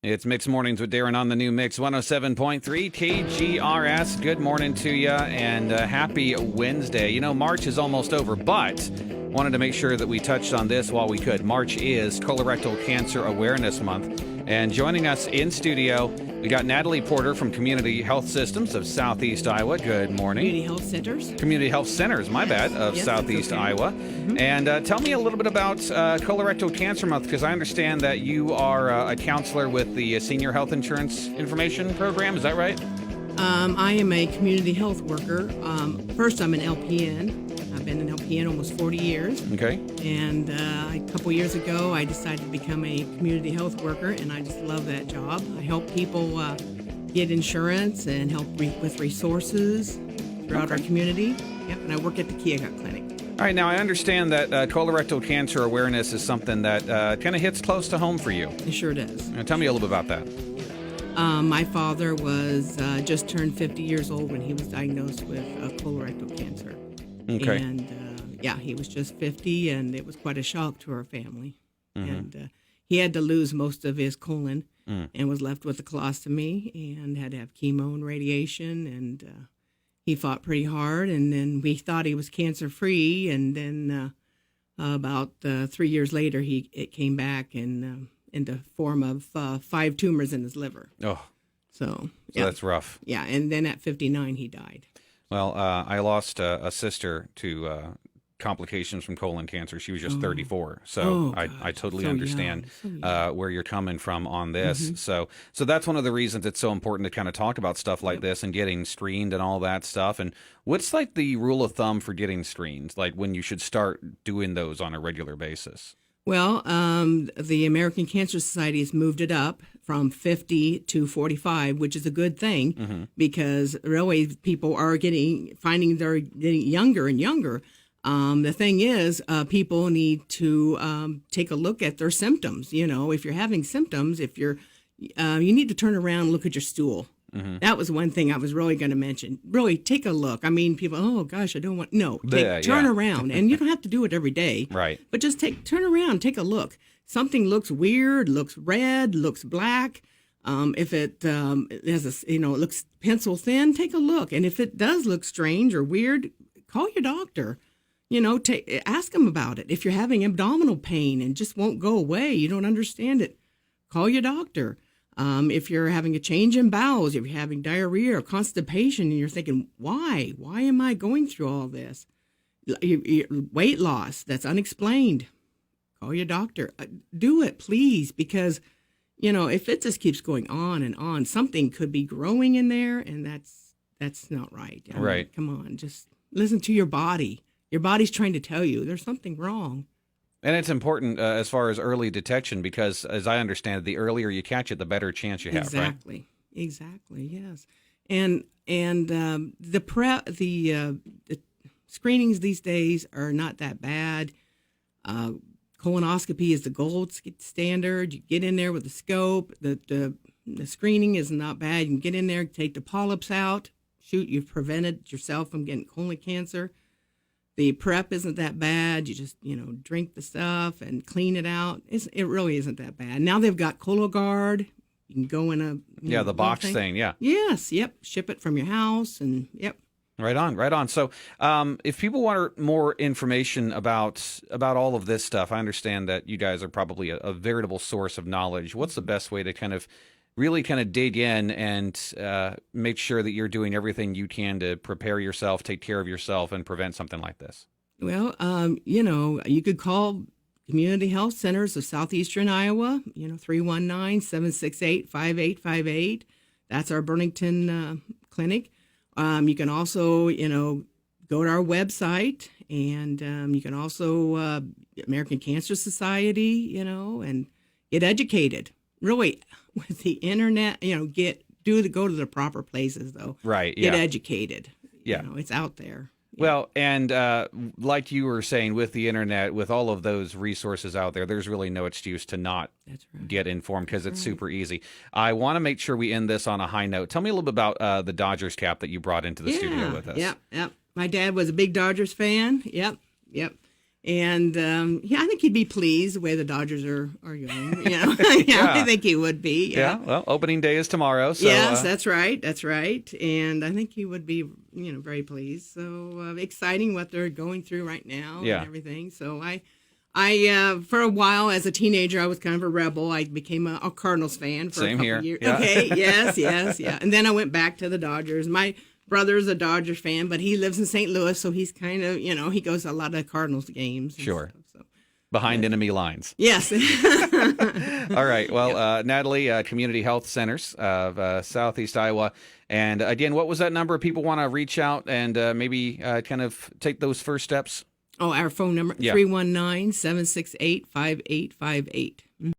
It's Mixed Mornings with Darren on the new Mix 107.3 KGRS. Good morning to you and happy Wednesday. You know, March is almost over, but wanted to make sure that we touched on this while we could. March is Colorectal Cancer Awareness Month. And joining us in studio, we got Natalie Porter from Community Health Systems of Southeast Iowa. Good morning. Community Health Centers. Community Health Centers, my bad, of Yes, Southeast okay. Iowa. And tell me a little bit about Colorectal Cancer Month, because I understand that you are a counselor with the Senior Health Insurance Information Program. Is that right? I am a community health worker. First, I'm an LPN. I've been an LPN almost 40 years. Okay. And a couple years ago, I decided to become a community health worker, and I just love that job. I help people get insurance and help with resources throughout our community. Yep, and I work at the Keokuk Clinic. All right, now I understand that colorectal cancer awareness is something that kind of hits close to home for you. It sure does. Now, tell me a little bit about that. My father was just turned 50 years old when he was diagnosed with colorectal cancer. Okay. And he was just 50, and it was quite a shock to our family. And he had to lose most of his colon and was left with a colostomy and had to have chemo and radiation. And he fought pretty hard, and then we thought he was cancer-free. And then about 3 years later, it came back in the form of 5 tumors in his liver. Oh, So that's rough. Yeah, and then at 59, he died. Well, I lost a sister to complications from colon cancer. She was just 34. So I totally So understand young, so young. where you're coming from on this. So that's one of the reasons it's so important to kind of talk about stuff like this and getting screened and all that stuff. And what's like the rule of thumb for getting screened, like when you should start doing those on a regular basis? Well, the American Cancer Society has moved it up from 50 to 45, which is a good thing because really people are finding they're getting younger and younger. The thing is, people need to take a look at their symptoms. You know, if you're having symptoms, you need to turn around and look at your stool. That was one thing I was really going to mention. Really, take a look. I mean, people, oh gosh, I don't want. No, turn around, and you don't have to do it every day. Right. But just turn around, take a look. Something looks weird, looks red, looks black. If it has it looks pencil thin, take a look. And if it does look strange or weird, call your doctor. Ask them about it. If you're having abdominal pain and just won't go away, you don't understand it, call your doctor. If you're having a change in bowels, if you're having diarrhea or constipation, and you're thinking, why am I going through all this? Weight loss that's unexplained, call your doctor. Do it, please, because, if it just keeps going on and on, something could be growing in there, and that's not right. I mean, come on, just listen to your body. Your body's trying to tell you there's something wrong. And it's important as far as early detection because, as I understand it, the earlier you catch it, the better chance you have, right? Exactly, yes. And the screenings these days are not that bad. Colonoscopy is the gold standard. You get in there with the scope. The screening is not bad. You can get in there, take the polyps out. Shoot, you've prevented yourself from getting colon cancer. The prep isn't that bad. You just, drink the stuff and clean it out. It really isn't that bad. Now they've got Cologuard. You can go in the box thing, yeah. Yes, yep. Ship it from your house and, yep. Right on. So if people want more information about all of this stuff, I understand that you guys are probably a veritable source of knowledge. What's the best way to really dig in and make sure that you're doing everything you can to prepare yourself, take care of yourself, and prevent something like this? Well, you could call Community Health Centers of Southeastern Iowa, 319-768-5858. That's our Burlington clinic. You can also, go to our website, and you can also American Cancer Society, and get educated. Really, with the internet, go to the proper places though. Right. Yeah. Get educated. Yeah. It's out there. Yeah. Well, and like you were saying, with the internet, with all of those resources out there, there's really no excuse to not get informed because it's super easy. I want to make sure we end this on a high note. Tell me a little bit about the Dodgers cap that you brought into the studio with us. Yep. My dad was a big Dodgers fan. Yep. And yeah, I think he'd be pleased the way the Dodgers are going. Yeah, I think he would be. Yeah. Well, opening day is tomorrow. So, yes, that's right. That's right. And I think he would be, very pleased. So exciting what they're going through right now and everything. So I for a while as a teenager, I was kind of a rebel. I became a Cardinals fan for a couple years. Yeah. Okay. Yes. Yeah. And then I went back to the Dodgers. My brother's a Dodgers fan, but he lives in St. Louis, so he's kind of, he goes to a lot of Cardinals games. Sure. Stuff, so. Behind enemy lines. Yes. All right. Well, Natalie, Community Health Centers of Southeast Iowa. And again, what was that number? People want to reach out and maybe kind of take those first steps? Oh, our phone number, 319-768-5858.